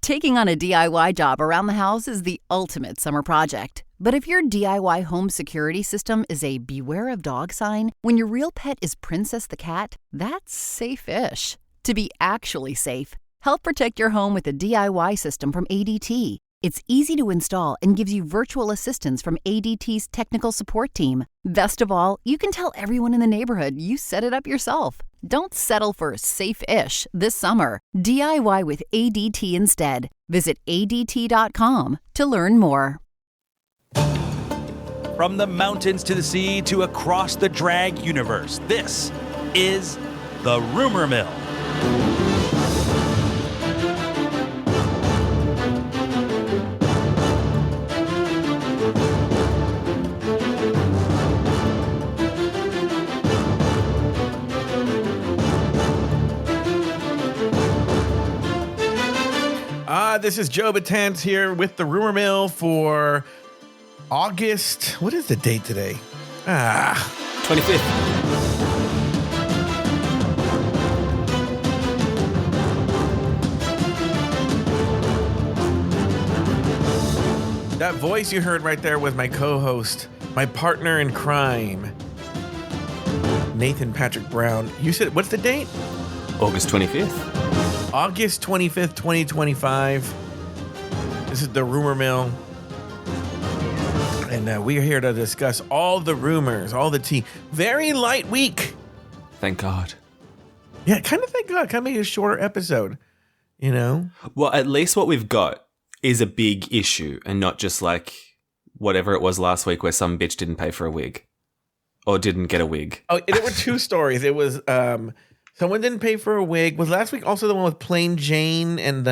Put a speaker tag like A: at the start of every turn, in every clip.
A: Taking on a DIY job around the house is the ultimate summer project. But if your DIY home security system is a beware of dog sign, when your real pet is Princess the cat, that's safe-ish. To be actually safe, help protect your home with a DIY system from ADT. It's easy to install and gives you virtual assistance from ADT's technical support team. Best of all, you can tell everyone in the neighborhood you set it up yourself. Don't settle for safe-ish this summer. DIY with ADT instead. Visit ADT.com to learn more.
B: From the mountains to the sea to across the drag universe, this is The Rumor Mill.
C: This is Joe Batanz here with the Rumor Mill for August. What is the date today?
D: 25th.
C: That voice you heard right there was my co-host, my partner in crime, Nathan Patrick Brown. You said, what's the date?
D: August 25th.
C: August 25th, 2025. This is the Rumor Mill. And we are here to discuss all the rumors, all the tea. Very light week.
D: Thank God.
C: Yeah, kind of thank God. Kind of made a shorter episode, you know?
D: Well, at least what we've got is a big issue and not just like whatever it was last week where some bitch didn't pay for a wig or didn't get a wig.
C: Oh, there were two stories. It was someone didn't pay for a wig. Was last week also the one with Plain Jane and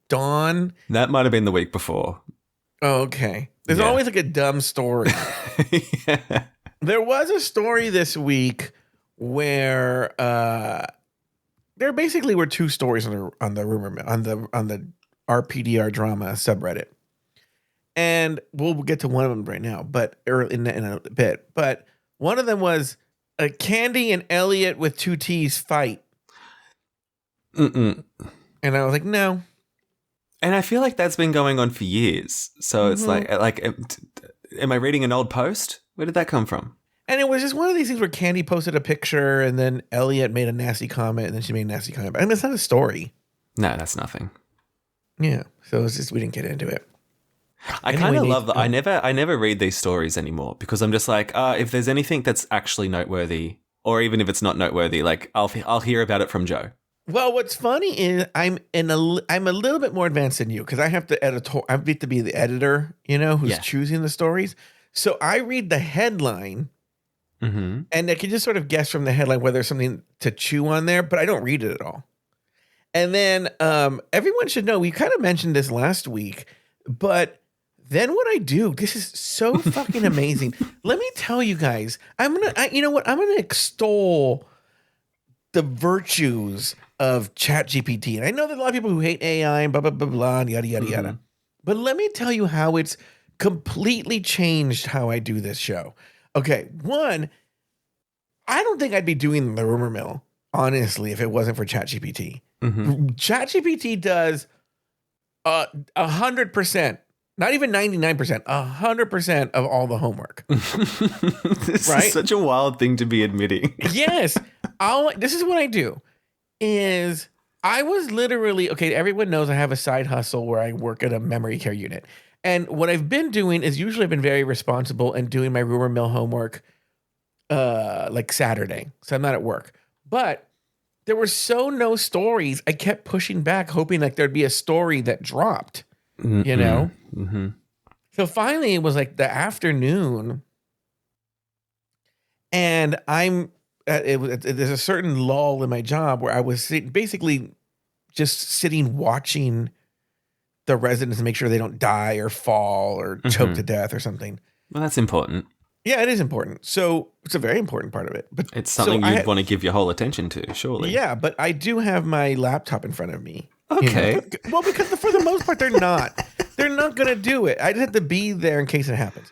C: Dawn?
D: That might have been the week before.
C: Oh, okay. There's always like a dumb story.
D: Yeah.
C: There was a story this week where there basically were two stories on the rumor mill, on the RPDR drama subreddit, and we'll get to one of them right now, but in a bit. But one of them was a Candy and Elliot with two T's fight.
D: Mm-mm.
C: And I was like, no.
D: And I feel like that's been going on for years. So it's like, am I reading an old post? Where did that come from?
C: And it was just one of these things where Candy posted a picture and then Elliot made a nasty comment and then she made a nasty comment. I mean, it's not a story.
D: No, that's nothing.
C: Yeah. So it's just, we didn't get into it.
D: I kind of love that. I never read these stories anymore because I'm just like, if there's anything that's actually noteworthy, or even if it's not noteworthy, like I'll hear about it from Joe.
C: Well, what's funny is I'm a little bit more advanced than you because I have to be the editor, you know, who's choosing the stories. So I read the headline, and I can just sort of guess from the headline whether there's something to chew on there, but I don't read it at all. And then everyone should know, we kind of mentioned this last week, but then what I do, this is so fucking amazing. Let me tell you guys, you know what? I'm going to extol the virtues of ChatGPT. And I know that a lot of people who hate AI and blah, blah, blah, blah, and yada, yada, yada. But let me tell you how it's completely changed how I do this show. Okay, one, I don't think I'd be doing the Rumor Mill, honestly, if it wasn't for ChatGPT. ChatGPT does 100%, not even 99%, 100% of all the homework.
D: This is such a wild thing to be admitting.
C: Yes. This is what I do. Is I was literally, okay, everyone knows I have a side hustle where I work at a memory care unit. And what I've been doing is usually I've been very responsible and doing my Rumor Mill homework like Saturday. So I'm not at work. But there were no stories. I kept pushing back, hoping like there'd be a story that dropped, you know? So finally it was like the afternoon and there's a certain lull in my job where I was basically just sitting watching the residents to make sure they don't die or fall or choke to death or something.
D: Well, that's important.
C: Yeah, it is important. So it's a very important part of it. But
D: it's something you'd want to give your whole attention to, surely.
C: Yeah, but I do have my laptop in front of me.
D: Okay.
C: You know? Well, because for the most part, they're not. They're not going to do it. I just have to be there in case it happens.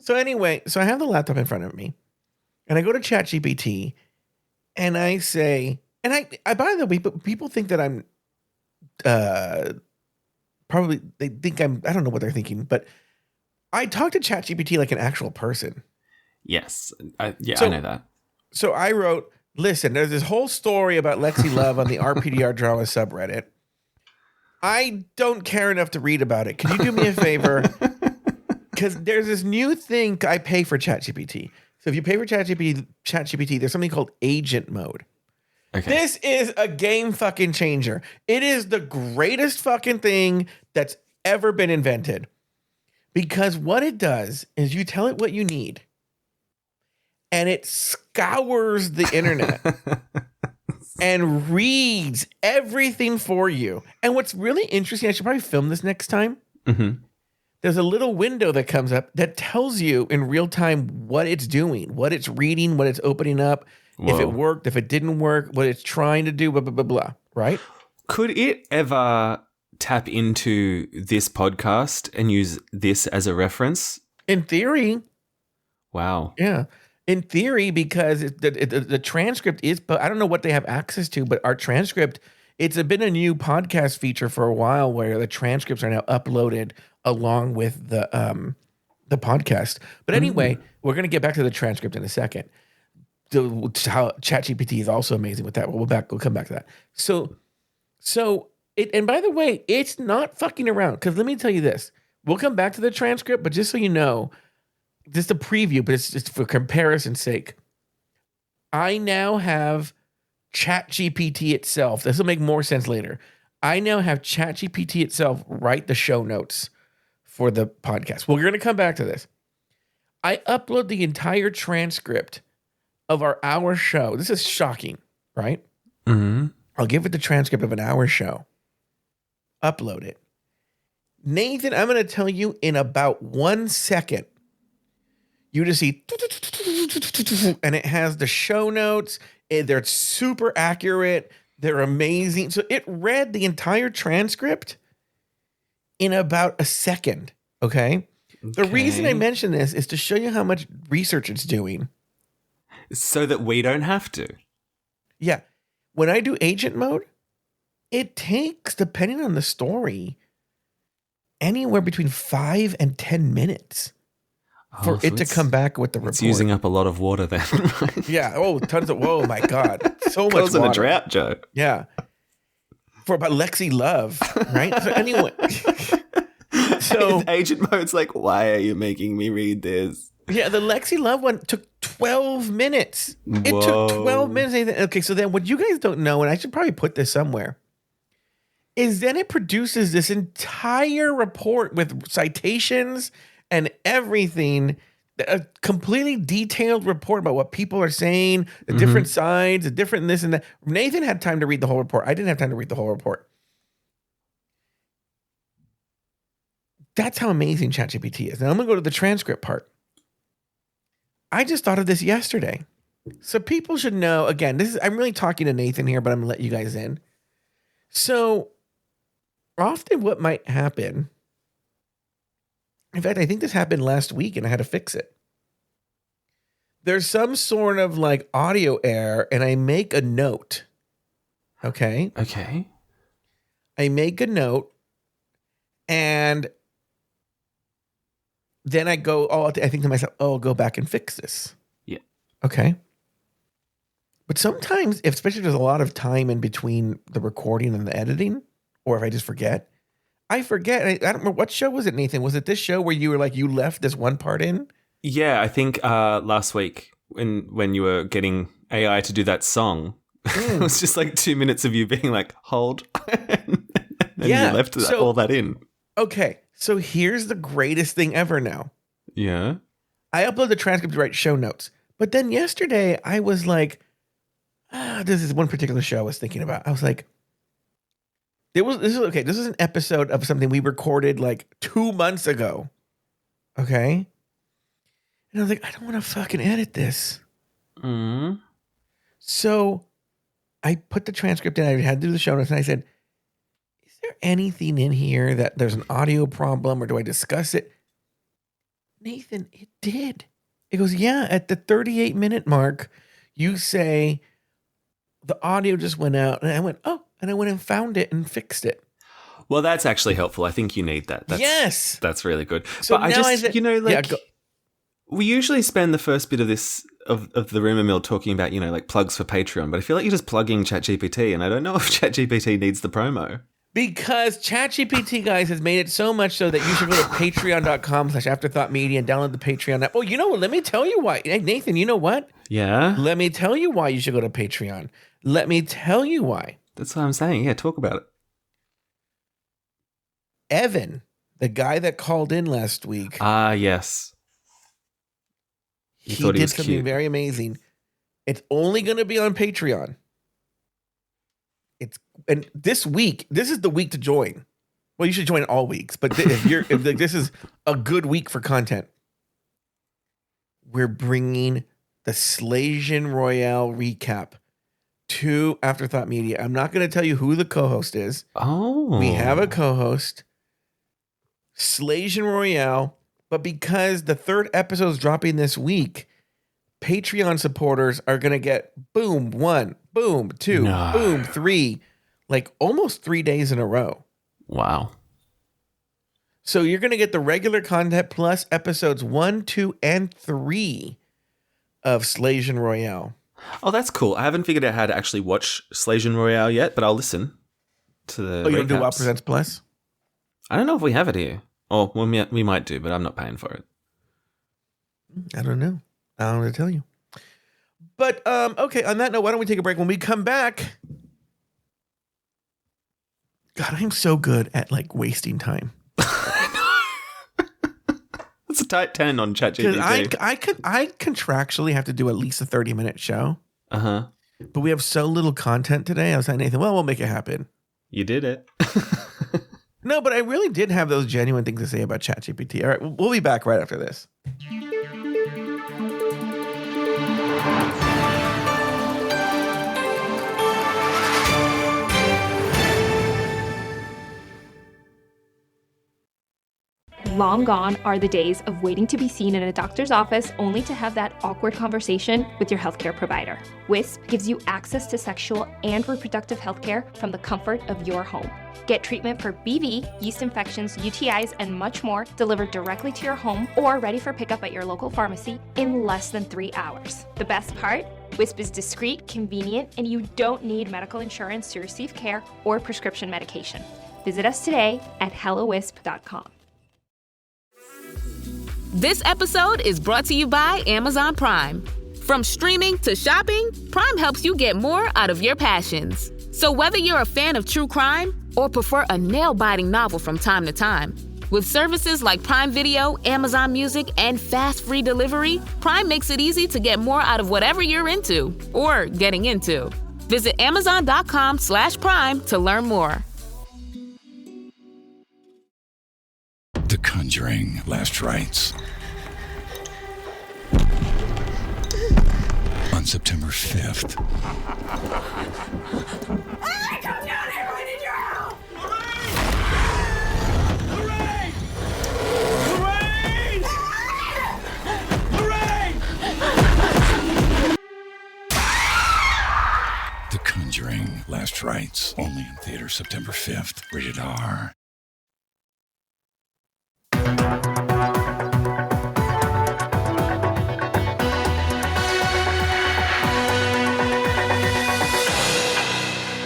C: So anyway, I have the laptop in front of me. And I go to ChatGPT and I say, and I by the way, people think that I'm probably they think I don't know what they're thinking, but I talk to ChatGPT like an actual person.
D: Yes. I know that.
C: So I wrote, listen, there's this whole story about Lexi Love on the RPDR drama subreddit. I don't care enough to read about it. Can you do me a favor? Because there's this new thing I pay for ChatGPT. So if you pay for ChatGPT, there's something called agent mode. Okay. This is a game fucking changer. It is the greatest fucking thing that's ever been invented. Because what it does is you tell it what you need, and it scours the internet and reads everything for you. And what's really interesting, I should probably film this next time. Mm-hmm. There's a little window that comes up that tells you in real time what it's doing, what it's reading, what it's opening up, if it worked, if it didn't work, what it's trying to do, blah, blah, blah, blah, right?
D: Could it ever tap into this podcast and use this as a reference?
C: In theory.
D: Wow.
C: Yeah. In theory, because the transcript is, but I don't know what they have access to, but our transcript, it's been a new podcast feature for a while where the transcripts are now uploaded along with the podcast. But anyway, we're going to get back to the transcript in a second. How ChatGPT is also amazing with that. We'll come back to that. So and by the way, it's not fucking around. Because let me tell you this. We'll come back to the transcript, but just so you know, just a preview, but it's just for comparison's sake. I now have ChatGPT itself. This will make more sense later. I now have ChatGPT itself write the show notes for the podcast. Well, we're going to come back to this. I upload the entire transcript of our hour show. This is shocking, right? Mm-hmm. I'll give it the transcript of an hour show. Upload it. Nathan, I'm going to tell you in about 1 second, you just see, and it has the show notes. They're super accurate. They're amazing. So it read the entire transcript in about a second, okay? The reason I mention this is to show you how much research it's doing.
D: So that we don't have to.
C: Yeah. When I do agent mode, it takes, depending on the story, anywhere between 5 and 10 minutes for it to come back with the report.
D: It's using up a lot of water then.
C: Yeah. Oh, tons of, oh my God. So much
D: water.
C: Causing
D: a drought, Joe.
C: Yeah. For about Lexi Love, right? So anyway. So
D: agent mode's like, why are you making me read this?
C: Yeah, the Lexi Love one took 12 minutes. It took 12 minutes. Okay, so then what you guys don't know, and I should probably put this somewhere, is then it produces this entire report with citations and everything, a completely detailed report about what people are saying, the different sides, the different this and that. Nathan had time to read the whole report. I didn't have time to read the whole report. That's how amazing ChatGPT is. Now I'm going to go to the transcript part. I just thought of this yesterday. So people should know, again, I'm really talking to Nathan here, but I'm going to let you guys in. So often what might happen, in fact, I think this happened last week and I had to fix it. There's some sort of like audio error and I make a note. Okay. I make a note and then I go, I think to myself, I'll go back and fix this.
D: Yeah.
C: Okay. But sometimes, especially if there's a lot of time in between the recording and the editing, or if I just forget, I forget. I don't remember, what show was it, Nathan? Was it this show where you were like, you left this one part in?
D: Yeah, I think last week when you were getting AI to do that song, it was just like 2 minutes of you being like, hold. And you left all that in.
C: Okay. So here's the greatest thing ever now.
D: Yeah.
C: I upload the transcript to write show notes. But then yesterday I was like, this is one particular show I was thinking about. I was like, this is an episode of something we recorded like 2 months ago. Okay. And I was like, I don't want to fucking edit this. Mm-hmm. So I put the transcript in. I had to do the show notes and I said, is there anything in here that there's an audio problem or do I discuss it? Nathan, it did. It goes, yeah, at the 38-minute mark, you say the audio just went out. And I went, oh, and I went and found it and fixed it.
D: Well, that's actually helpful. I think you need that.
C: Yes.
D: That's really good.
C: So
D: but we usually spend the first bit of this of the rumor mill talking about, plugs for Patreon, but I feel like you're just plugging ChatGPT, and I don't know if ChatGPT needs the promo.
C: Because ChatGPT, guys, has made it so much so that you should go to patreon.com/afterthoughtmedia and download the Patreon app. Oh, you know what? Let me tell you why. Hey, Nathan, you know what?
D: Yeah?
C: Let me tell you why you should go to Patreon. Let me tell you why.
D: That's what I'm saying. Yeah, talk about it.
C: Evan, the guy that called in last week.
D: Ah, yes.
C: He did something very amazing. It's only going to be on Patreon. And this week, this is the week to join. Well, you should join all weeks, but if this is a good week for content. We're bringing the Slasian Royale recap to Afterthought Media. I'm not going to tell you who the co-host is.
D: Oh.
C: We have a co-host, Slasian Royale, but because the third episode is dropping this week, Patreon supporters are going to get boom 1, boom 2, boom 3, like almost 3 days in a row.
D: Wow.
C: So you're going to get the regular content plus episodes 1, 2, and 3 of Slasian Royale.
D: Oh, that's cool. I haven't figured out how to actually watch Slasian Royale yet, but I'll listen to the
C: you don't do
D: recaps.
C: WoW Presents Plus?
D: I don't know if we have it here. Oh, well, we might do, but I'm not paying for it.
C: I don't know. I don't know what to tell you. But, okay, on that note, why don't we take a break? When we come back... God, I'm so good at, wasting time.
D: It's a tight 10 on ChatGPT.
C: I contractually have to do at least a 30-minute show.
D: Uh-huh.
C: But we have so little content today. I was telling Nathan, well, we'll make it happen.
D: You did it.
C: No, but I really did have those genuine things to say about ChatGPT. All right, we'll be back right after this.
E: Long gone are the days of waiting to be seen in a doctor's office only to have that awkward conversation with your healthcare provider. Wisp gives you access to sexual and reproductive healthcare from the comfort of your home. Get treatment for BV, yeast infections, UTIs, and much more delivered directly to your home or ready for pickup at your local pharmacy in less than 3 hours. The best part? Wisp is discreet, convenient, and you don't need medical insurance to receive care or prescription medication. Visit us today at hellowisp.com.
F: This episode is brought to you by Amazon Prime. From streaming to shopping, Prime helps you get more out of your passions. So whether you're a fan of true crime or prefer a nail-biting novel from time to time, with services like Prime Video, Amazon Music, and fast free delivery, Prime makes it easy to get more out of whatever you're into or getting into. Visit Amazon.com/Prime to learn more.
G: The Conjuring: Last Rites. On September 5th.
H: Come down here! I need your help!
G: The Conjuring: Last Rites. Only in theaters September 5th. Rated R.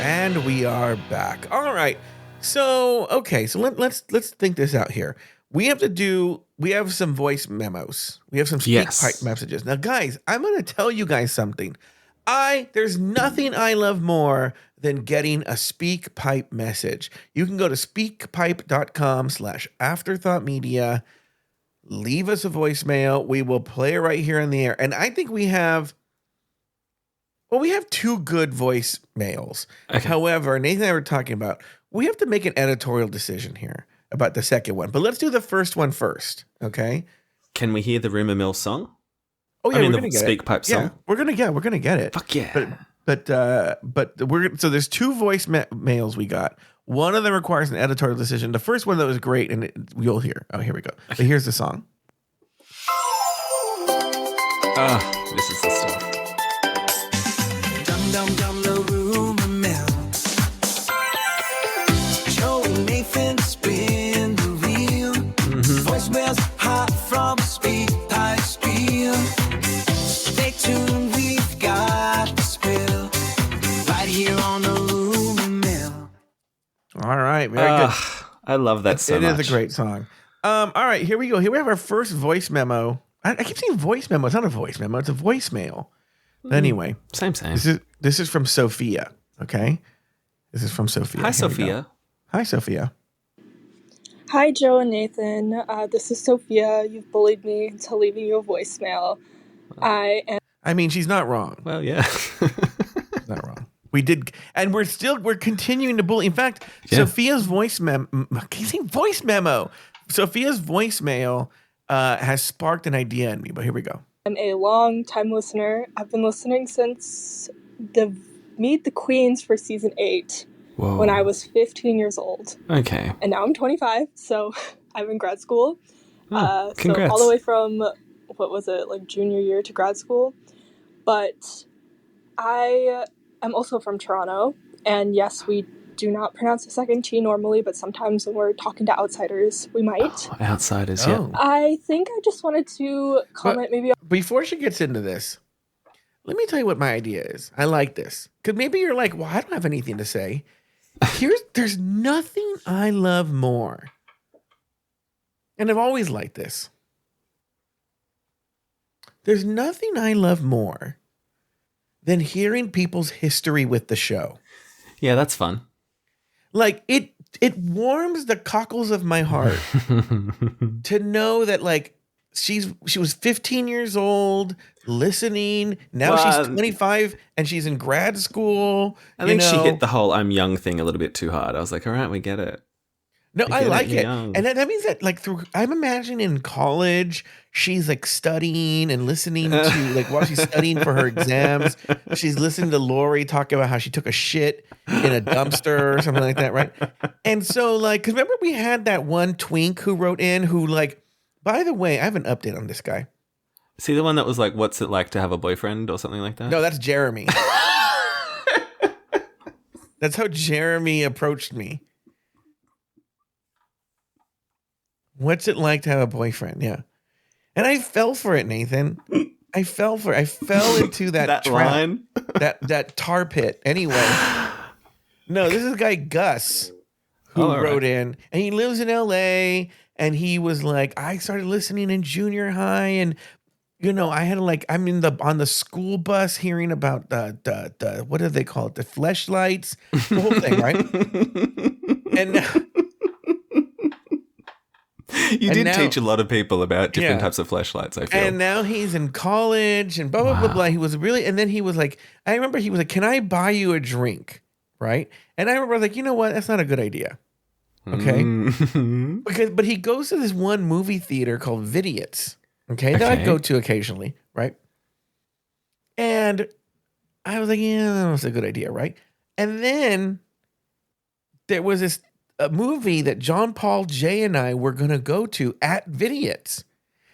C: And we are back. All right. So, okay. So let's think this out here. We have some voice memos. We have some speak pipe messages. Now, guys, I'm going to tell you guys something. There's nothing I love more than getting a speak pipe message. You can go to speakpipe.com/afterthoughtmedia. Leave us a voicemail. We will play it right here in the air. And I think we have 2 good voicemails. Okay. However, Nathan and I were talking about, we have to make an editorial decision here about the second one. But let's do the first one first, okay?
D: Can we hear the Rumor Mill song?
C: Oh yeah,
D: we're gonna get speak pipe song.
C: Yeah, we're gonna get it.
D: Fuck yeah!
C: But so there's 2 voicemails we got. One of them requires an editorial decision. The first one that was great, and you'll hear. Oh, here we go. Okay. So here's the song.
D: This is the stuff.
H: Dum dum dum, the rumor mill.
I: Nathan spin the wheel. Voicemails hot from Speak Pipe Stream. Stay tuned, we've got the spill right here on the Rumor Mill.
C: All right, very good.
D: I love that so much.
C: It is a great song. All right, here we go. Here we have our first voice memo. I keep saying voice memo. It's not a voice memo. It's a voicemail. Anyway,
D: same.
C: This is from Sophia. Okay, this is from Sophia.
D: Hi, Sophia.
C: Hi, Sophia.
J: Hi, Joe and Nathan. This is Sophia. You've bullied me into leaving you a voicemail. I
C: mean, she's not wrong.
D: Well, yeah.
C: She's not wrong. We did, and we're continuing to bully. In fact, Sophia's voice memo. Can you say voice memo? Sophia's voicemail has sparked an idea in me. But here we go.
J: I'm a long-time listener. I've been listening since the Meet the Queens for season 8.
D: Whoa.
J: When I was 15 years old.
D: Okay.
J: And now I'm 25, so I'm in grad school.
D: Congrats.
J: So all the way from, what was it, like junior year to grad school. But I am also from Toronto, and yes, we do not pronounce the second T normally, but sometimes when we're talking to outsiders, we might.
D: Oh, outsiders, yeah.
J: I think I just wanted to comment maybe...
C: Before she gets into this, let me tell you what my idea is. I like this. Because maybe you're like, well, I don't have anything to say. There's nothing I love more. And I've always liked this. There's nothing I love more than hearing people's history with the show.
D: Yeah, that's fun.
C: Like it warms the cockles of my heart to know that like she was 15 years old listening. Now she's 25 and she's in grad school.
D: I think she hit the whole I'm young thing a little bit too hard. I was like, all right, we get it.
C: No, I like it. And that means that like I'm imagining in college, she's like studying and listening to like while she's studying for her exams, she's listening to Lori talk about how she took a shit in a dumpster or something like that, right? And so like, because remember we had that one twink who wrote in who like, by the way, I have an update on this guy.
D: Is he the one that was like, what's it like to have a boyfriend or something like that?
C: No, that's Jeremy. That's how Jeremy approached me. What's it like to have a boyfriend? Yeah. And I fell for it, Nathan. I fell into that
D: that
C: trap,
D: line?
C: that tar pit. Anyway. No, this is a guy, Gus, who wrote in, and he lives in LA, and he was like, I started listening in junior high, and you know, I had like, I'm on the school bus hearing about the what do they call it? The fleshlights, the whole thing, right? And
D: you did teach a lot of people about different types of fleshlights, I feel.
C: And now he's in college and blah, blah, blah, blah. He was really, and then he was like, I remember he was like, can I buy you a drink? Right? And I remember like, you know what? That's not a good idea. Okay? But he goes to this one movie theater called Vidiots. Okay? That I go to occasionally. Right? And I was like, yeah, that's a good idea. Right? And then there was this a movie that John Paul, Jay, and I were going to go to at Vidiots.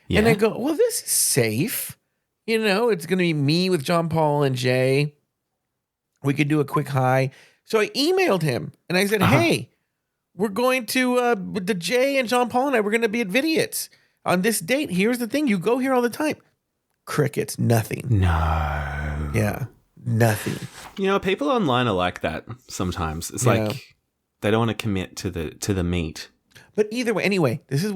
C: Yeah. And I go, well, this is safe. You know, it's going to be me with John Paul and Jay. We could do a quick hi. So I emailed him and I said, hey, we're going to, the Jay and John Paul and I, we're going to be at Vidiots on this date. Here's the thing. You go here all the time. Crickets, nothing.
D: No.
C: Yeah, nothing.
D: You know, people online are like that sometimes. It's like they don't want to commit to the meat.
C: But either way, anyway, this is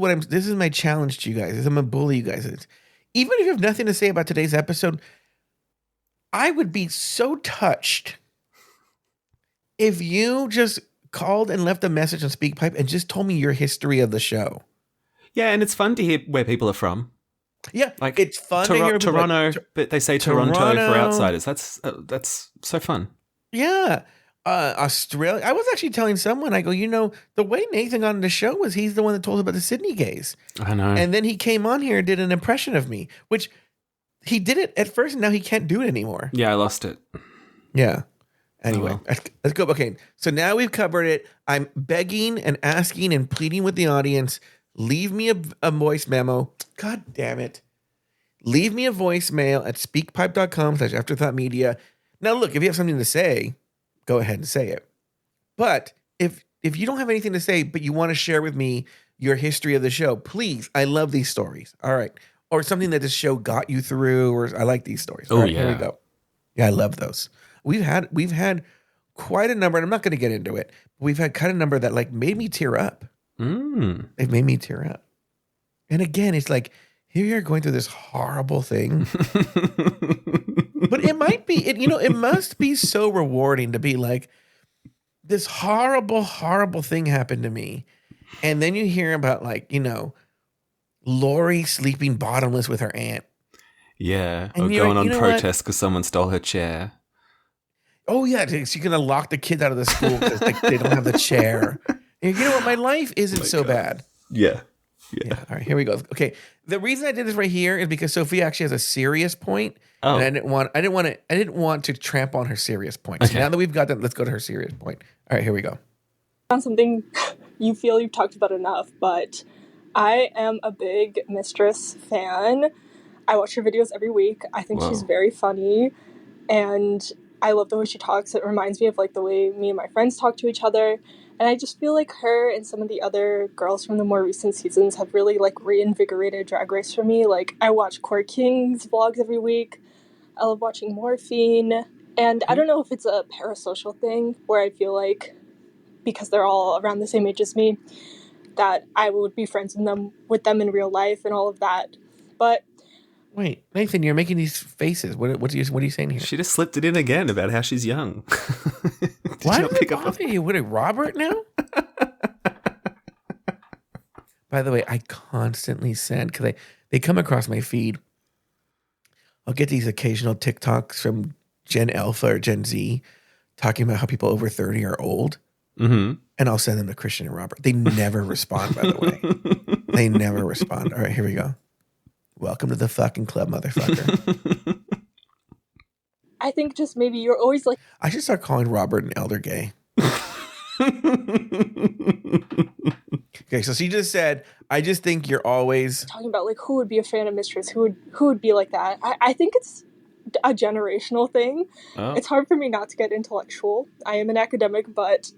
C: my challenge to you guys. I'm gonna bully you guys. Even if you have nothing to say about today's episode, I would be so touched if you just called and left a message on SpeakPipe and just told me your history of the show.
D: Yeah, and it's fun to hear where people are from.
C: Yeah,
D: like
C: it's fun to hear
D: Toronto, but they say Toronto for outsiders. That's so fun.
C: Yeah. Australia. I was actually telling someone, I go, you know, the way Nathan got on the show was he's the one that told us about the Sydney gays.
D: I know.
C: And then he came on here and did an impression of me, which he did it at first and now he can't do it anymore.
D: Yeah, I lost it.
C: Yeah. Anyway, let's go. Okay. So now we've covered it. I'm begging and asking and pleading with the audience. Leave me a voice memo. God damn it. Leave me a voicemail at speakpipe.com/afterthoughtmedia. Now, look, if you have something to say, go ahead and say it. But if if you don't have anything to say, but you want to share with me your history of the show, please. I love these stories. All right. Or something that this show got you through, or I like these stories. All right, here we go. Yeah, I love those. We've had quite a number, and I'm not going to get into it. But we've had kind of number that like made me tear up. They've made me tear up. And again, it's like, here you're going through this horrible thing. But it might be, it must be so rewarding to be like, this horrible, horrible thing happened to me. And then you hear about like, Lori sleeping bottomless with her aunt.
D: Yeah. And or going on protest because someone stole her chair.
C: Oh, yeah. So you're going to lock the kids out of the school because they don't have the chair. And you know what? My life isn't so bad.
D: Yeah.
C: All right, here we go. Okay. The reason I did this right here is because Sophia actually has a serious point. Oh. And I didn't want to tramp on her serious point. So now that we've got that, let's go to her serious point. All right, here we go.
J: On something you feel you've talked about enough, but I am a big Mistress fan. I watch her videos every week. I think she's very funny, and I love the way she talks. It reminds me of like the way me and my friends talk to each other. And I just feel like her and some of the other girls from the more recent seasons have really like reinvigorated Drag Race for me. Like I watch Core King's vlogs every week. I love watching Morphine. And I don't know if it's a parasocial thing where I feel like because they're all around the same age as me, that I would be friends with them in real life and all of that. But
C: wait, Nathan, you're making these faces. What are you saying here?
D: She just slipped it in again about how she's young.
C: Why did it bother you? What, Robert now? By the way, I constantly send, because they come across my feed. I'll get these occasional TikToks from Gen Alpha or Gen Z talking about how people over 30 are old. Mm-hmm. And I'll send them to Christian and Robert. They never respond, by the way. They never respond. All right, here we go. Welcome to the fucking club, motherfucker.
J: I think just maybe you're always like...
C: I should start calling Robert an elder gay. Okay, so she just said, I just think you're always...
J: Talking about, like, who would be a fan of Mistress? Who would be like that? I think it's a generational thing. Oh. It's hard for me not to get intellectual. I am an academic, but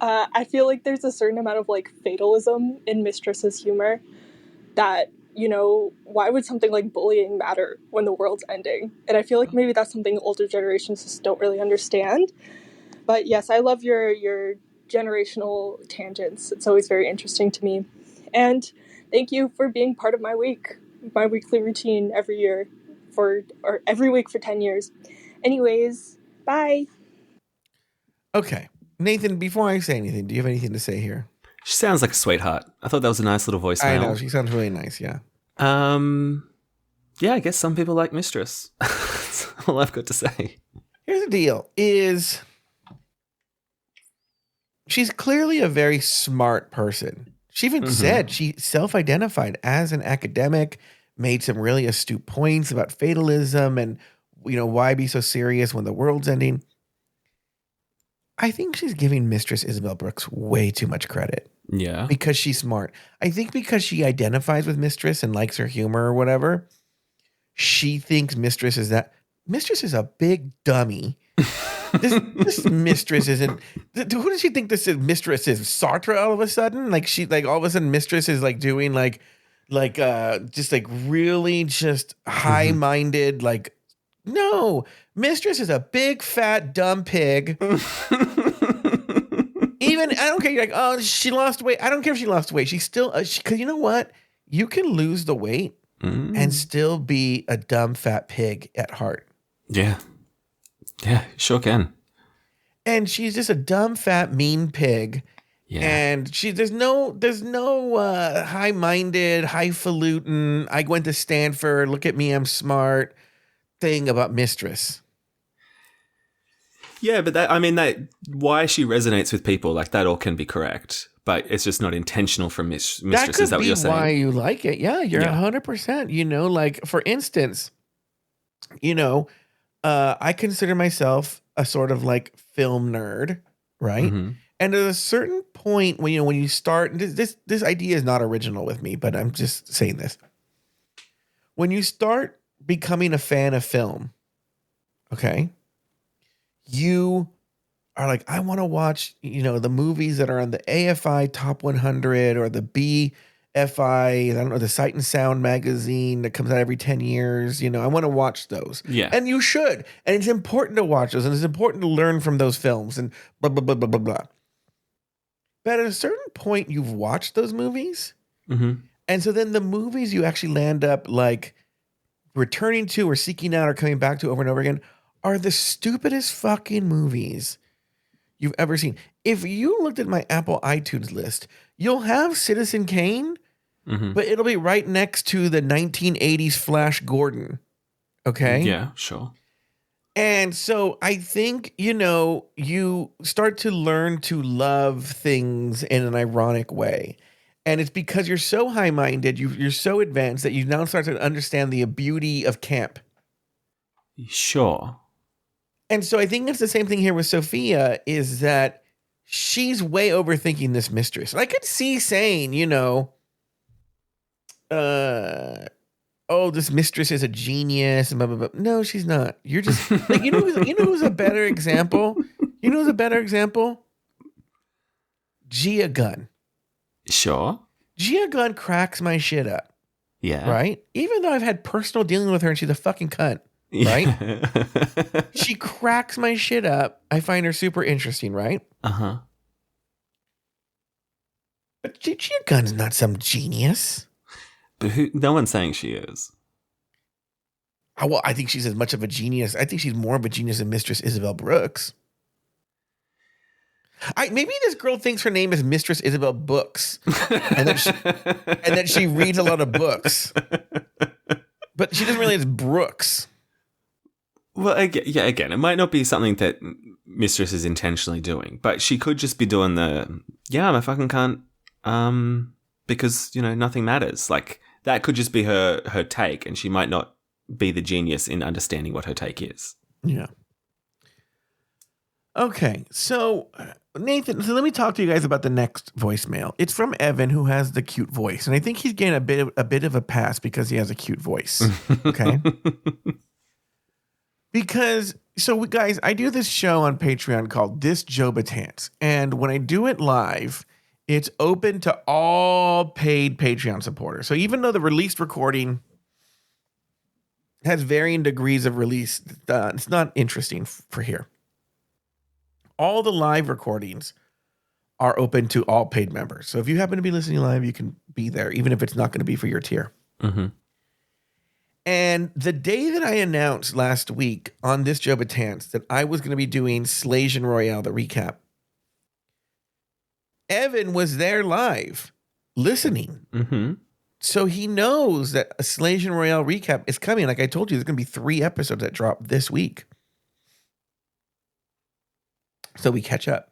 J: I feel like there's a certain amount of, like, fatalism in Mistress's humor that... why would something like bullying matter when the world's ending? And I feel like maybe that's something older generations just don't really understand. But yes, I love your generational tangents. It's always very interesting to me. And thank you for being part of my weekly routine every week for 10 years. Anyways, bye.
C: Okay. Nathan, before I say anything, do you have anything to say here?
D: She sounds like a sweetheart. I thought that was a nice little voicemail.
C: I know, she sounds really nice, yeah.
D: Yeah, I guess some people like Mistress. That's all I've got to say.
C: Here's the deal, is she's clearly a very smart person. She even said she self-identified as an academic, made some really astute points about fatalism and, why be so serious when the world's ending. I think she's giving Mistress Isabel Brooks way too much credit.
D: Yeah.
C: Because she's smart. I think because she identifies with Mistress and likes her humor or whatever, she thinks Mistress is that. Mistress is a big dummy. This Mistress isn't. Who does she think this is? Mistress is Sartre all of a sudden? Like all of a sudden Mistress is like doing just like really just high-minded, like, no, Mistress is a big, fat, dumb pig. Even, I don't care. You're like, oh, she lost weight. I don't care if she lost weight. She's still, because you know what? You can lose the weight and still be a dumb, fat pig at heart.
D: Yeah. Yeah, sure can.
C: And she's just a dumb, fat, mean pig. Yeah. And there's no high-minded, highfalutin, I went to Stanford, look at me, I'm smart thing about Mistress.
D: Yeah, but why she resonates with people, like that all can be correct, but it's just not intentional from Mistress. Is that what you're saying?
C: Why you like it? Yeah, you're 100%. Like for instance, I consider myself a sort of like film nerd, right? Mm-hmm. And at a certain point when you start, this idea is not original with me, but I'm just saying this. When you start becoming a fan of film, okay, you are like, I want to watch, the movies that are on the AFI Top 100 or the BFI, I don't know, the Sight and Sound magazine that comes out every 10 years. I want to watch those.
D: Yeah.
C: And you should. And it's important to watch those. And it's important to learn from those films and blah, blah, blah, blah, blah, blah. But at a certain point, you've watched those movies.
D: Mm-hmm.
C: And so then the movies you actually land up like returning to or seeking out or coming back to over and over again are the stupidest fucking movies you've ever seen. If you looked at my Apple iTunes list, you'll have Citizen Kane, but it'll be right next to the 1980s Flash Gordon. Okay?
D: Yeah, sure.
C: And so I think, you start to learn to love things in an ironic way. And it's because you're so high-minded, you're so advanced that you now start to understand the beauty of camp.
D: Sure.
C: And so I think it's the same thing here with Sophia, is that she's way overthinking this mistress. And I could see saying, this mistress is a genius, and blah, blah, blah. No, she's not. You're just like, who's a better example? You know who's a better example? Gia Gunn.
D: Sure.
C: Gia Gunn cracks my shit up.
D: Yeah.
C: Right? Even though I've had personal dealing with her and she's a fucking cunt. Right? She cracks my shit up. I find her super interesting, right?
D: Uh-huh.
C: But Gia Gunn's not some genius.
D: But no one's saying she is.
C: Well, I think she's as much of a genius. I think she's more of a genius than Mistress Isabel Brooks. Maybe this girl thinks her name is Mistress Isabel Books, and that she reads a lot of books, but she doesn't realize Brooks.
D: Well, again, it might not be something that Mistress is intentionally doing, but she could just be doing I'm a fucking cunt, because nothing matters. Like that could just be her take, and she might not be the genius in understanding what her take is.
C: Yeah. Okay, so Nathan, let me talk to you guys about the next voicemail. It's from Evan, who has the cute voice, and I think he's getting a bit of a pass because he has a cute voice. Okay, guys, I do this show on Patreon called This Joe Batance, and when I do it live, it's open to all paid Patreon supporters. So even though the released recording has varying degrees of release, it's not interesting for here. All the live recordings are open to all paid members. So if you happen to be listening live, you can be there, even if it's not going to be for your tier.
D: Mm-hmm.
C: And the day that I announced last week on This Joe Batance that I was going to be doing Slasian Royale, the recap, Evan was there live listening.
D: Mm-hmm.
C: So he knows that a Slasian Royale recap is coming. Like I told you, there's going to be 3 episodes that drop this week. So we catch up.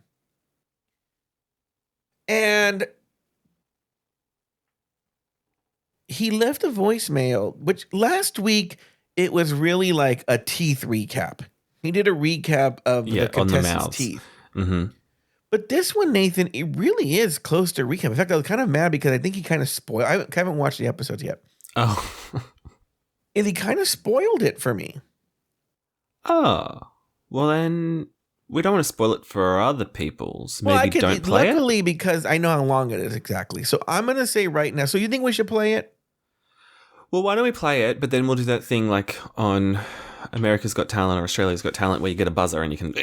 C: And he left a voicemail, which last week it was really like a teeth recap. He did a recap of the contestants' teeth.
D: Mm-hmm.
C: But this one, Nathan, it really is close to a recap. In fact, I was kind of mad because I think he kind of spoiled. I haven't watched the episodes yet.
D: Oh.
C: And he kind of spoiled it for me.
D: Oh. Well, then we don't want to spoil it for other people. So maybe don't play it.
C: Luckily, because I know how long it is exactly. So I'm going to say right now. So you think we should play it?
D: Well, why don't we play it, but then we'll do that thing like on America's Got Talent or Australia's Got Talent where you get a buzzer and you can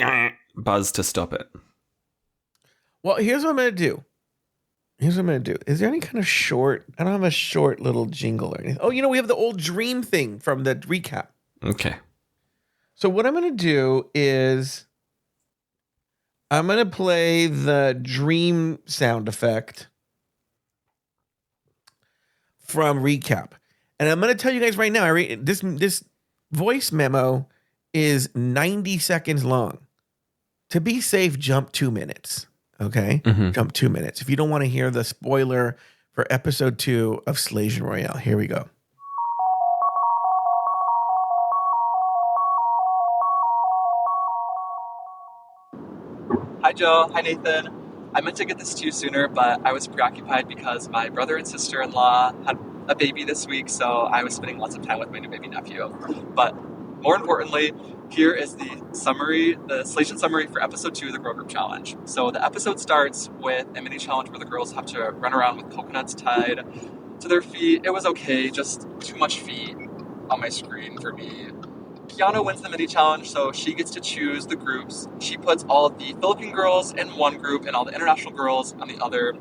D: buzz to stop it.
C: Well, here's what I'm going to do. Is there any kind of short? I don't have a short little jingle or anything. Oh, we have the old dream thing from the recap.
D: Okay.
C: So what I'm going to do is I'm going to play the dream sound effect from recap. And I'm going to tell you guys right now, this voice memo is 90 seconds long. To be safe, jump 2 minutes. Okay?
D: Mm-hmm.
C: Jump 2 minutes. If you don't want to hear the spoiler for episode 2 of Slasian Royale, here we go.
K: Hi, Joe. Hi, Nathan. I meant to get this to you sooner, but I was preoccupied because my brother and sister-in-law had a baby this week, so I was spending lots of time with my new baby nephew. But more importantly, here is the summary, the selection summary for episode 2 of the Girl Group Challenge. So the episode starts with a mini challenge where the girls have to run around with coconuts tied to their feet. It was okay, just too much feet on my screen for me. Kiana wins the mini challenge, so she gets to choose the groups. She puts all the Philippine girls in one group and all the international girls on the other.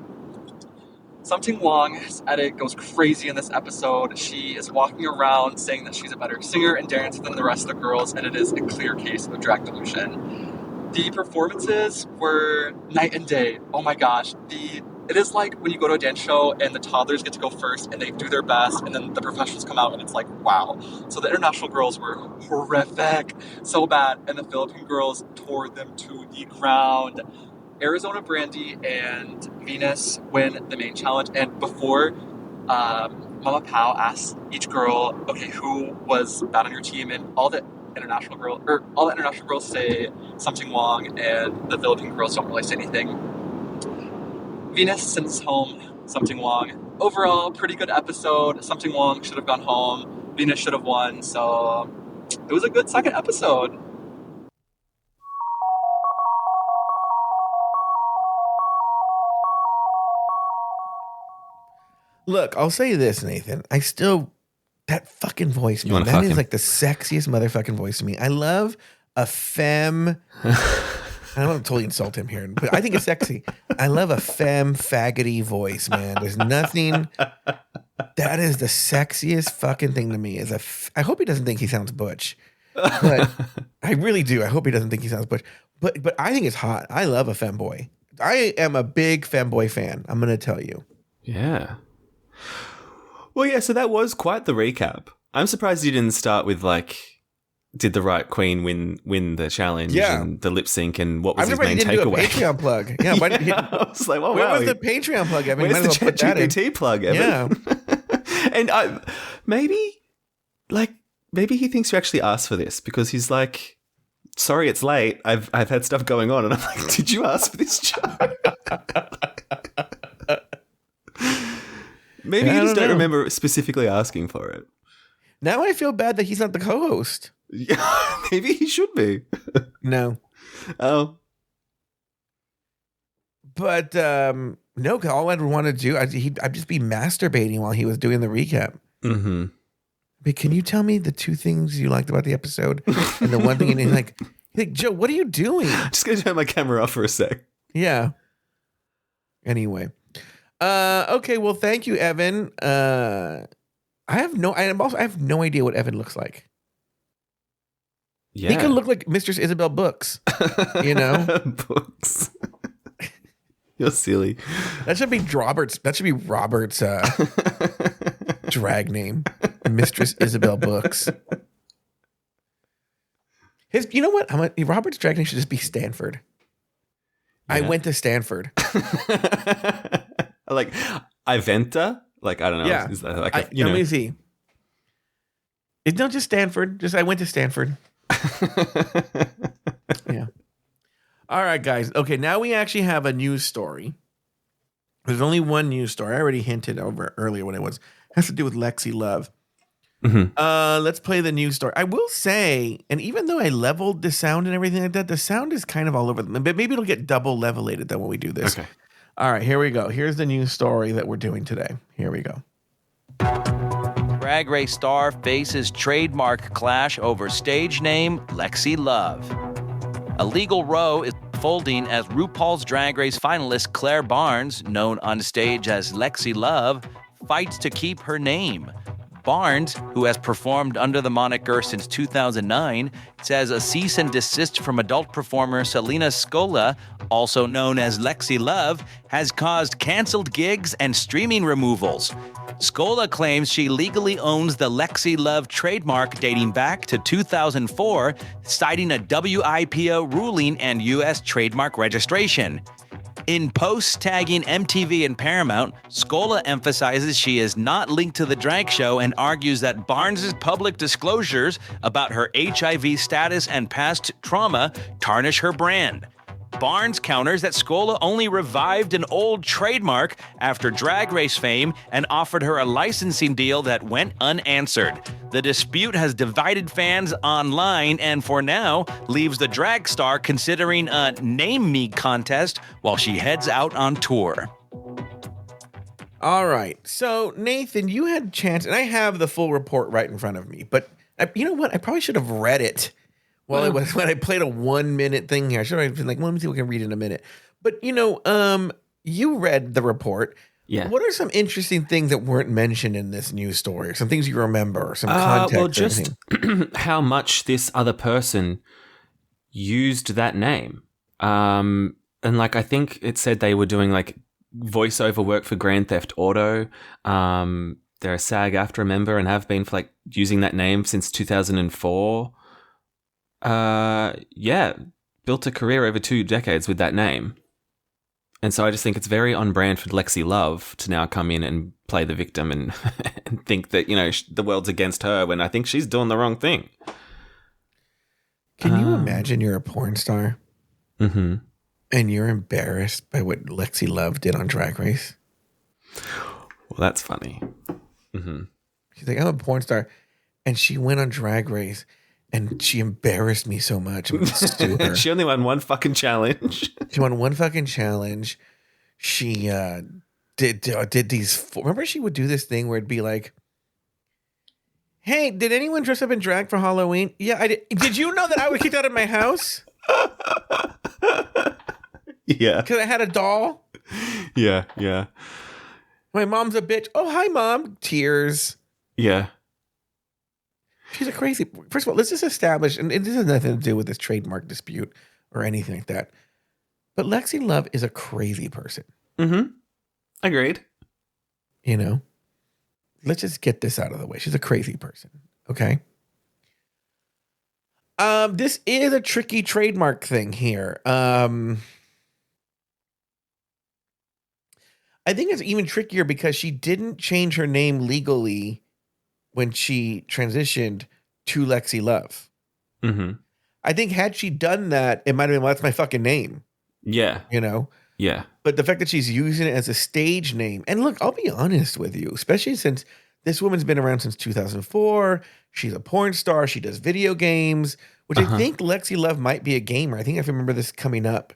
K: Something Wong's edit goes crazy in this episode. She is walking around saying that she's a better singer and dancer than the rest of the girls, and it is a clear case of drag delusion. The performances were night and day. Oh my gosh. It is like when you go to a dance show and the toddlers get to go first and they do their best, and then the professionals come out and it's like, wow. So the international girls were horrific, so bad, and the Philippine girls tore them to the ground. Arizona Brandy and Venus win the main challenge, and before Mama Pao asks each girl, okay, who was bad on your team, and all the international girls say Something Wong, and the Philippine girls don't really say anything. Venus sends home Something Wong. Overall, pretty good episode. Something Wong should have gone home. Venus should have won, so it was a good second episode.
C: Look, I'll say this, Nathan. That fucking voice, man. That is like the sexiest motherfucking voice to me. I love a femme. I don't want to totally insult him here, but I think it's sexy. I love a femme faggoty voice, man. There's nothing. That is the sexiest fucking thing to me. I hope he doesn't think he sounds butch, but I really do. I hope he doesn't think he sounds butch, but I think it's hot. I love a femboy. I am a big femboy fan. I'm going to tell you.
D: Yeah. Well, yeah. So that was quite the recap. I'm surprised you didn't start with did the right queen win the challenge and the lip sync, and what was his main takeaway?
C: Patreon plug. Yeah, why didn't
D: I was like,
C: where was the Patreon plug, Evan?
D: Where's the ChatGPT plug, Evan?
C: Yeah.
D: And maybe he thinks you actually asked for this, because he's like, sorry, it's late. I've had stuff going on, and I'm like, did you ask for this job? Maybe you just don't remember specifically asking for it.
C: Now I feel bad that he's not the co-host.
D: Yeah, maybe he should be.
C: No.
D: Oh.
C: But no, all I'd want to do, I'd just be masturbating while he was doing the recap.
D: Mm-hmm.
C: But can you tell me the two things you liked about the episode, and the one thing, and you're like, Joe, what are you doing?
D: I'm just gonna turn my camera off for a sec.
C: Yeah. Anyway, okay. Well, thank you, Evan. I have no idea what Evan looks like.
D: Yeah.
C: He could look like Mistress Isabel Books, you know?
D: Books. You're silly.
C: That should be Robert's drag name. Mistress Isabel Books. You know what? Robert's drag name should just be Stanford. Yeah. I went to Stanford.
D: Like Iventa? Like, I don't know.
C: Yeah.
D: Is that like
C: let me see. It's not just Stanford. Just I went to Stanford. Yeah. All right, guys. Okay, now we actually have a news story. There's only one news story. I already hinted over earlier what it was. It has to do with Lexi Love.
D: Mm-hmm.
C: Let's play the news story. I will say, and even though I leveled the sound and everything like that, the sound is kind of all over. But maybe it'll get double levelated then when we do this.
D: Okay.
C: All right, here we go. Here's the news story that we're doing today. Here we go.
L: Drag Race star faces trademark clash over stage name Lexi Love. A legal row is folding as RuPaul's Drag Race finalist Claire Barnes, known on stage as Lexi Love, fights to keep her name. Barnes, who has performed under the moniker since 2009, says a cease and desist from adult performer Selena Scola, also known as Lexi Love, has caused canceled gigs and streaming removals. Scola claims she legally owns the Lexi Love trademark dating back to 2004, citing a WIPO ruling and U.S. trademark registration. In posts tagging MTV and Paramount, Scola emphasizes she is not linked to the drag show and argues that Barnes' public disclosures about her HIV status and past trauma tarnish her brand. Barnes counters that Scola only revived an old trademark after Drag Race fame and offered her a licensing deal that went unanswered. The dispute has divided fans online and for now leaves the drag star considering a Name Me contest while she heads out on tour.
C: All right. So, Nathan, you had a chance, and I have the full report right in front of me, but you know what? I probably should have read it when I played a 1 minute thing here. I should have been like, well, let me see what I can read in a minute. But, you read the report.
D: Yeah.
C: What are some interesting things that weren't mentioned in this news story? Or some things you remember, some context?
D: Well, just how much this other person used that name. And like, I think it said they were doing like voiceover work for Grand Theft Auto. They're a SAG-AFTRA member and have been for like using that name since 2004. Built a career over 2 decades with that name. And so I just think it's very on brand for Lexi Love to now come in and play the victim and, and think that, the world's against her when I think she's doing the wrong thing.
C: Can you imagine you're a porn star?
D: Mm-hmm.
C: And you're embarrassed by what Lexi Love did on Drag Race?
D: Well, that's funny. Mm-hmm.
C: She's like, I'm a porn star. And she went on Drag Race and she embarrassed me so much. I'm gonna sue her.
D: She only won one fucking challenge.
C: She won one fucking challenge. She did these. Remember, she would do this thing where it'd be like, "Hey, did anyone dress up in drag for Halloween?" Yeah, I did. Did you know that I was kicked out of my house?
D: Yeah,
C: because I had a doll.
D: Yeah.
C: My mom's a bitch. Oh, hi, mom. Tears.
D: Yeah.
C: She's a crazy. First of all, let's just establish, and this has nothing to do with this trademark dispute or anything like that. But Lexi Love is a crazy person.
D: Mm-hmm. Agreed.
C: Let's just get this out of the way. She's a crazy person. Okay. This is a tricky trademark thing here. I think it's even trickier because she didn't change her name legally when she transitioned to Lexi Love.
D: Mm-hmm.
C: I think had she done that, it might have been, well, that's my fucking name.
D: Yeah. Yeah.
C: But the fact that she's using it as a stage name, and look, I'll be honest with you, especially since this woman's been around since 2004. She's a porn star. She does video games, which I think Lexi Love might be a gamer. I think I remember this coming up.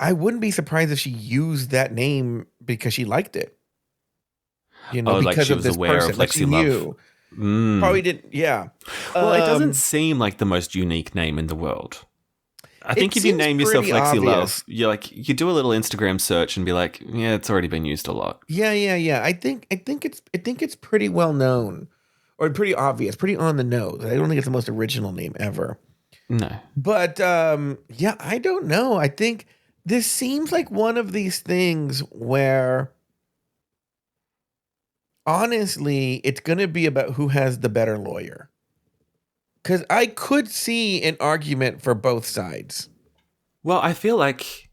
C: I wouldn't be surprised if she used that name because she liked it. Because
D: like she
C: of
D: was
C: this
D: aware
C: person.
D: of
C: Like
D: Lexi
C: she
D: Love.
C: knew. Probably didn't. Yeah.
D: Well, it doesn't seem like the most unique name in the world. I think if you name yourself Lexi
C: obvious.
D: Love, you do a little Instagram search and be like, yeah, it's already been used a lot.
C: Yeah. I think it's pretty well known, or pretty obvious, pretty on the nose. I don't think it's the most original name ever.
D: No.
C: But I don't know. I think this seems like one of these things where honestly, it's going to be about who has the better lawyer. Because I could see an argument for both sides.
D: Well, I feel like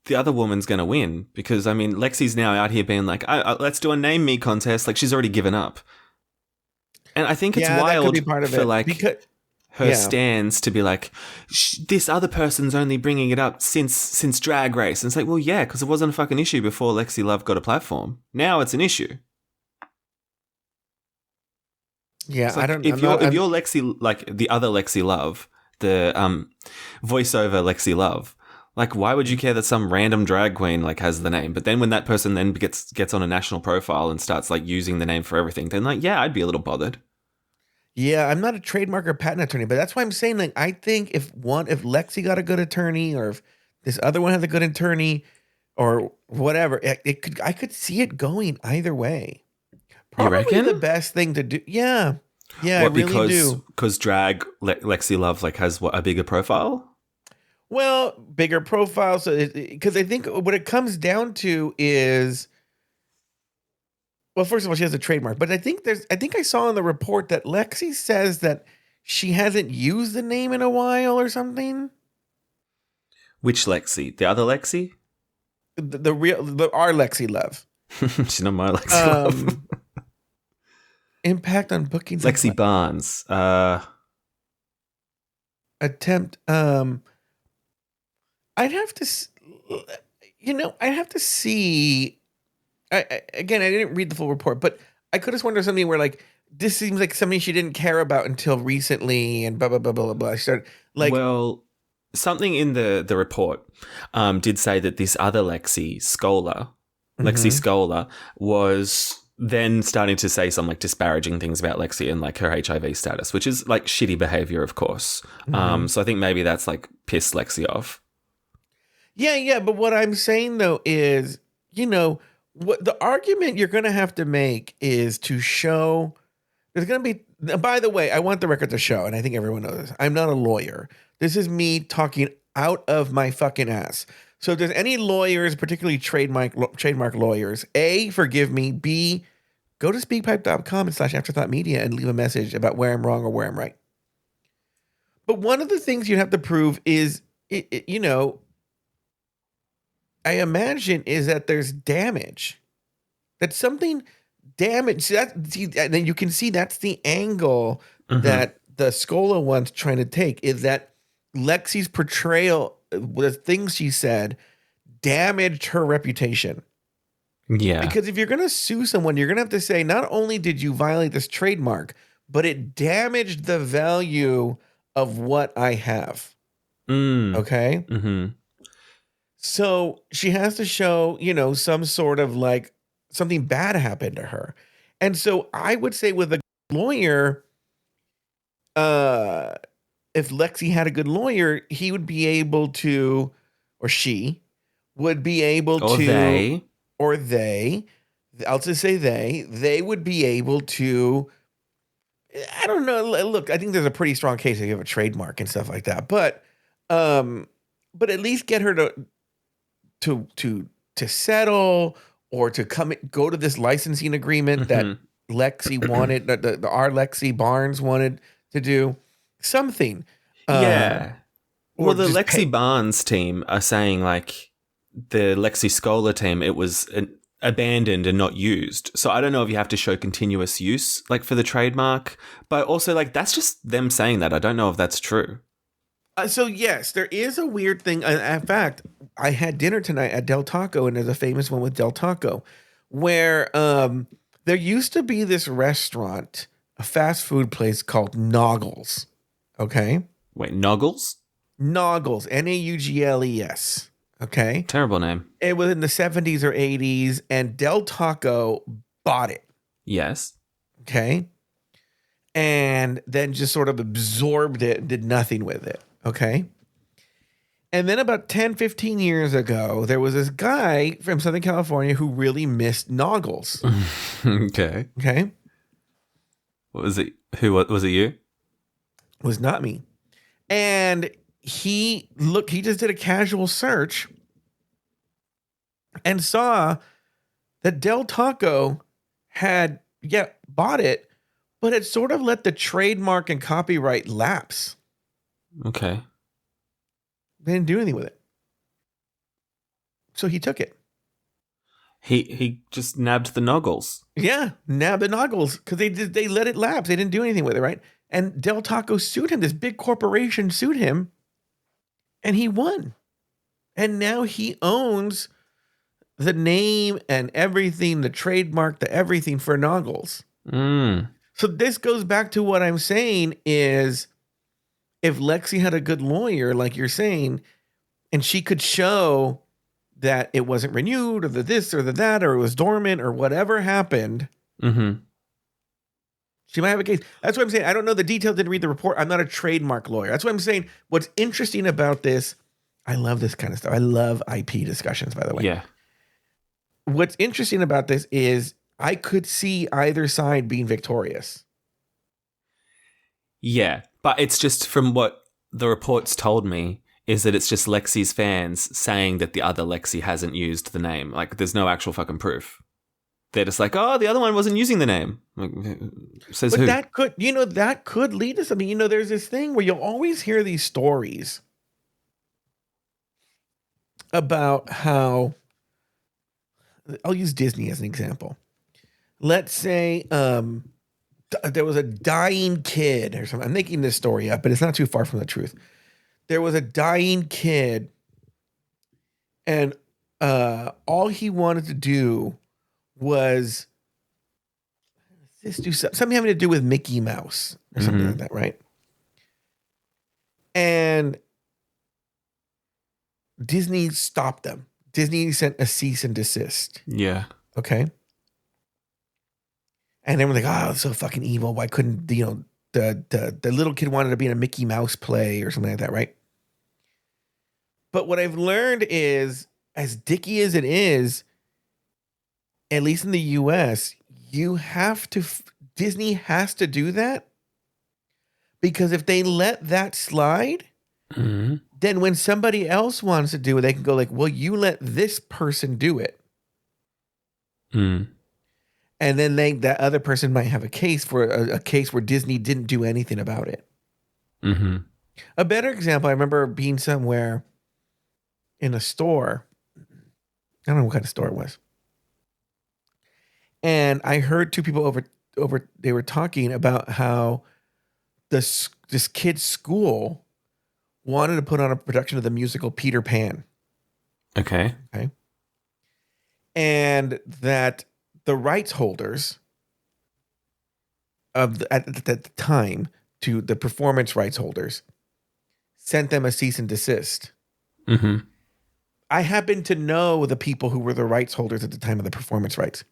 D: the other woman's going to win because, I mean, Lexi's now out here being like, let's do a name me contest. Like, she's already given up. And I think it's wild for, like, her stance to be like, this other person's only bringing it up since Drag Race. And it's like, well, yeah, because it wasn't a fucking issue before Lexi Love got a platform. Now it's an issue.
C: Yeah,
D: like, if you're Lexi, like the other Lexi Love, the voiceover Lexi Love, like why would you care that some random drag queen like has the name? But then when that person then gets on a national profile and starts like using the name for everything, then like yeah, I'd be a little bothered.
C: Yeah, I'm not a trademark or patent attorney, but that's why I'm saying like I think if Lexi got a good attorney or if this other one has a good attorney or whatever, I could see it going either way. Probably
D: you reckon?
C: The best thing to do. Yeah. Yeah,
D: what,
C: I really do.
D: Because drag Lexi Love like has a bigger profile?
C: Well, bigger profile. So because I think what it comes down to is, well, first of all, she has a trademark, but I think I saw in the report that Lexi says that she hasn't used the name in a while or something.
D: Which Lexi? The other Lexi?
C: Our Lexi Love.
D: She's not my Lexi Love.
C: Impact on bookings.
D: Lexi Barnes.
C: Attempt. I'd have to, I'd have to see. Again, I didn't read the full report, but I could have sworn there's something where like this seems like something she didn't care about until recently, and blah blah blah blah blah blah. She started like,
D: well, something in the report did say that this other Lexi Scholar, was then starting to say some like disparaging things about Lexi and like her HIV status, which is like shitty behavior, of course. So I think maybe that's like pissed Lexi off.
C: Yeah. But what I'm saying though is, what the argument you're going to have to make is to show there's going to be, by the way, I want the record to show, and I think everyone knows this, I'm not a lawyer. This is me talking out of my fucking ass. So if there's any lawyers, particularly trademark lawyers, A, forgive me, B, go to speakpipe.com/afterthoughtmedia and leave a message about where I'm wrong or where I'm right. But one of the things you have to prove is, I imagine, is that there's damage. That something damaged. And then you can see that's the angle that the Scola one's trying to take, is that Lexi's portrayal, the things she said, damaged her reputation.
D: Yeah.
C: Because if you're going to sue someone, you're going to have to say, not only did you violate this trademark, but it damaged the value of what I have. Okay? So she has to show, some sort of like something bad happened to her. And so I would say with a lawyer, if Lexi had a good lawyer, he would be able to, or she would be able to, or they, I'll just say they would be able to, I don't know. Look, I think there's a pretty strong case if you have a trademark and stuff like that, but at least get her to settle, or to go to this licensing agreement that Lexi wanted, that our Lexi Barnes wanted to do something.
D: Yeah. Well, the Lexi Barnes team are saying like the Lexi Scholar team, it was abandoned and not used. So I don't know if you have to show continuous use like for the trademark, but also like that's just them saying that. I don't know if that's true.
C: So yes, there is a weird thing. In fact, I had dinner tonight at Del Taco, and there's a famous one with Del Taco where there used to be this restaurant, a fast food place called Noggles. Okay.
D: Wait, Noggles?
C: Noggles, Naugles. Okay.
D: Terrible name.
C: It was in the 70s or 80s, and Del Taco bought it.
D: Yes.
C: Okay. And then just sort of absorbed it and did nothing with it. Okay. And then about 10, 15 years ago, there was this guy from Southern California who really missed Noggles.
D: Okay.
C: Okay.
D: What was it? Was it you?
C: It was not me. And he just did a casual search and saw that Del Taco had, bought it, but had sort of let the trademark and copyright lapse.
D: Okay.
C: They didn't do anything with it. So he took it.
D: He just nabbed the Noggles.
C: Yeah, nabbed the Noggles because they let it lapse. They didn't do anything with it, right? And Del Taco sued him. This big corporation sued him, and he won. And now he owns the name and everything, the trademark, the everything for Noggles. So this goes back to what I'm saying is, if Lexi had a good lawyer, like you're saying, and she could show that it wasn't renewed, or the this or the that, or it was dormant, or whatever happened, she might have a case. That's what I'm saying. I don't know the details. Didn't read the report. I'm not a trademark lawyer. That's what I'm saying. What's interesting about this, I love this kind of stuff. I love IP discussions, by the way.
D: Yeah.
C: What's interesting about this is I could see either side being victorious.
D: Yeah, but it's just from what the reports told me is that it's just Lexi's fans saying that the other Lexi hasn't used the name. Like, there's no actual fucking proof. They're just like, oh, the other one wasn't using the name. Like, says
C: but
D: who?
C: that could lead to something. There's this thing where you'll always hear these stories about how, I'll use Disney as an example. Let's say there was a dying kid or something. I'm making this story up, but it's not too far from the truth. There was a dying kid And all he wanted to do was do something having to do with Mickey Mouse or something like that, right? And Disney stopped them. Disney sent a cease and desist.
D: Yeah.
C: Okay. And they were like, "Oh, it's so fucking evil. Why couldn't the little kid wanted to be in a Mickey Mouse play or something like that, right?" But what I've learned is, as dicky as it is, at least in the US, Disney has to do that, because if they let that slide, then when somebody else wants to do it, they can go like, "Well, you let this person do it." And then that other person might have a case for a case where Disney didn't do anything about it. A better example, I remember being somewhere in a store. I don't know what kind of store it was. And I heard two people over they were talking about how this kid's school wanted to put on a production of the musical Peter Pan.
D: Okay.
C: And that the rights holders at the time, to the performance rights holders, sent them a cease and desist. I happen to know the people who were the rights holders at the time of the performance rights.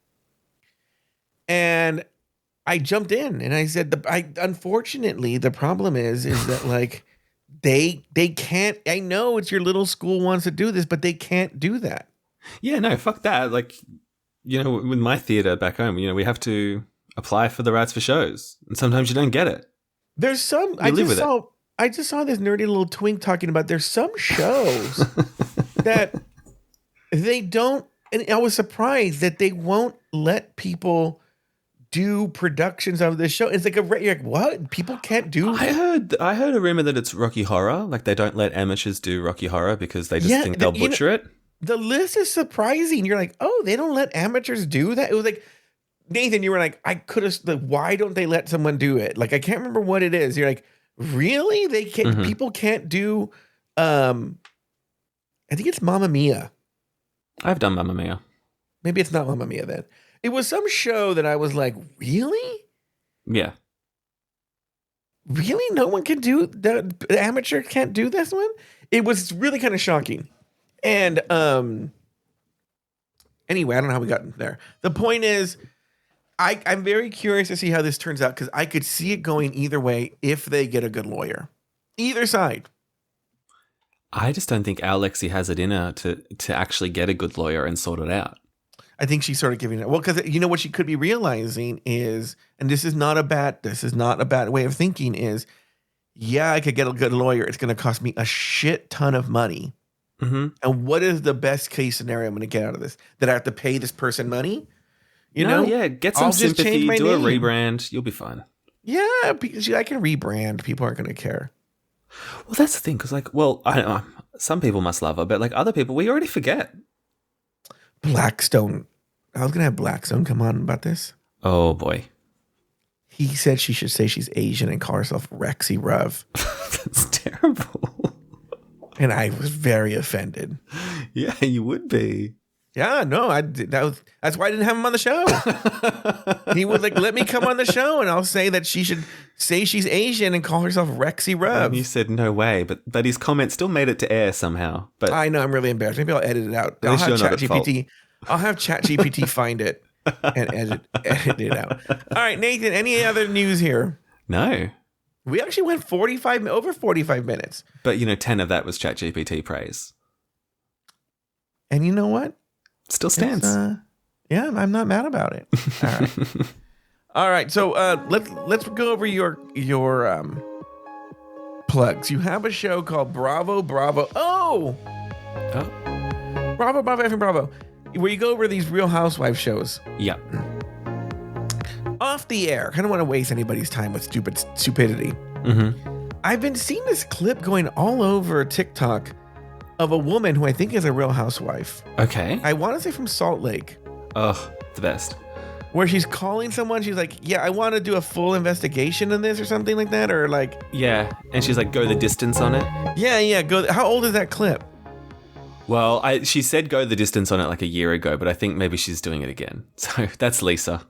C: And I jumped in and I said, unfortunately, the problem is that like they can't. I know it's your little school wants to do this, but they can't do that.
D: Yeah, no, fuck that. Like, with my theater back home, we have to apply for the rights for shows, and sometimes you don't get it.
C: There's some. I just saw this nerdy little twink talking about there's some shows that they don't. And I was surprised that they won't let people do productions of this show. It's like you're like, what? People can't do.
D: I heard a rumor that it's Rocky Horror. Like they don't let amateurs do Rocky Horror because they just think they'll butcher it.
C: The list is surprising. You're like, oh, they don't let amateurs do that. It was like, Nathan, you were like, I could have. Like, why don't they let someone do it? Like, I can't remember what it is. You're like, really? They can't. People can't do. I think it's Mamma Mia.
D: I've done Mamma Mia.
C: Maybe it's not Mamma Mia then. It was some show that I was like, really?
D: Yeah.
C: Really? No one can do that? The amateur can't do this one? It was really kind of shocking. And anyway, I don't know how we got there. The point is, I'm very curious to see how this turns out, because I could see it going either way if they get a good lawyer. Either side.
D: I just don't think our Lexi has it in her to actually get a good lawyer and sort it out.
C: I think she's sort of giving it. Well, because you know what she could be realizing is, and this is not a bad way of thinking, is, yeah, I could get a good lawyer. It's going to cost me a shit ton of money. And what is the best case scenario I'm going to get out of this? That I have to pay this person money?
D: Yeah, get some sympathy, do a rebrand. You'll be fine.
C: Yeah, because I can rebrand. People aren't going to care.
D: Well, that's the thing, because I don't know. Some people must love her, but like other people, we already forget.
C: Blackstone. I was going to have Blackstone come on about this.
D: Oh, boy.
C: He said she should say she's Asian and call herself Rexy Rev.
D: That's terrible.
C: And I was very offended.
D: Yeah, you would be.
C: Yeah, no, that's why I didn't have him on the show. He was like, let me come on the show and I'll say that she should say she's Asian and call herself Rexy Rev.
D: And you said no way, but his comment still made it to air somehow. But
C: I know, I'm really embarrassed. Maybe I'll edit it out. I'll have ChatGPT find it and edit it out. All right, Nathan, any other news here?
D: No.
C: We actually went over 45 minutes.
D: But 10 of that was ChatGPT praise.
C: And you know what?
D: Still stands.
C: Yeah, I'm not mad about it. All right. All right. So let's go over your plugs. You have a show called Bravo. Bravo, effing Bravo. Where you go over these Real Housewives shows.
D: Yeah.
C: Off the air. I don't want to waste anybody's time with stupidity. I've been seeing this clip going all over TikTok of a woman who I think is a Real Housewife.
D: Okay.
C: I want to say from Salt Lake.
D: Oh, the best.
C: Where she's calling someone. She's like, yeah, I want to do a full investigation in this or something like that. Or like.
D: Yeah. And she's like, go the distance on it.
C: Yeah. Go. How old is that clip?
D: Well, she said go the distance on it like a year ago, but I think maybe she's doing it again. So that's Lisa.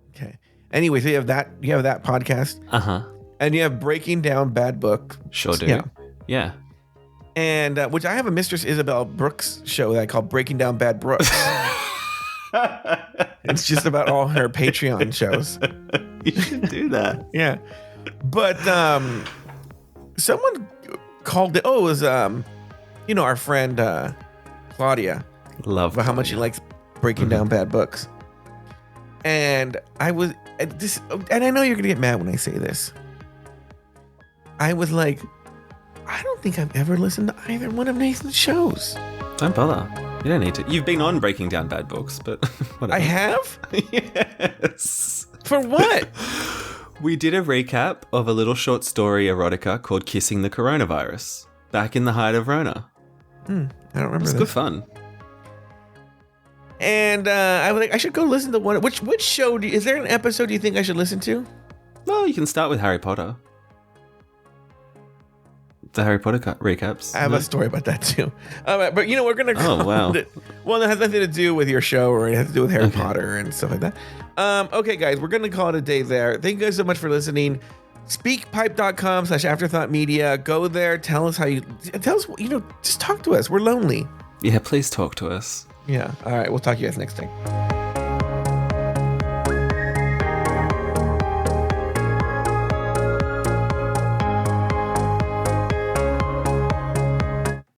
C: Okay. Anyway, so you have that podcast.
D: Uh-huh.
C: And you have Breaking Down Bad Book.
D: Sure do. Yeah.
C: And which I have a Mistress Isabel Brooks show that I call Breaking Down Bad Brooks. It's just about all her Patreon shows.
D: You should do that.
C: Yeah. But someone called it, it was our friend Claudia.
D: Love
C: about how much she likes breaking down bad books. And I was and I know you're gonna get mad when I say this. I was like, I don't think I've ever listened to either one of Nathan's shows.
D: Don't bother. You don't need to. You've been on Breaking Down Bad Books, but whatever.
C: I have?
D: Yes.
C: For what?
D: We did a recap of a little short story erotica called Kissing the Coronavirus back in the height of Rona.
C: I don't remember.
D: It was good fun.
C: And I was like, I should go listen to one. Which show? Is there an episode you think I should listen to?
D: Well, you can start with Harry Potter. The Harry Potter recaps.
C: I have a story about that too. But we're going to call
D: wow.
C: it. Well, it has nothing to do with your show, or it has to do with Harry Potter and stuff like that. Okay, guys, we're going to call it a day there. Thank you guys so much for listening. Speakpipe.com/afterthoughtmedia. Go there. Tell us, just talk to us. We're lonely.
D: Yeah, please talk to us.
C: Yeah. All right. We'll talk to you guys next time.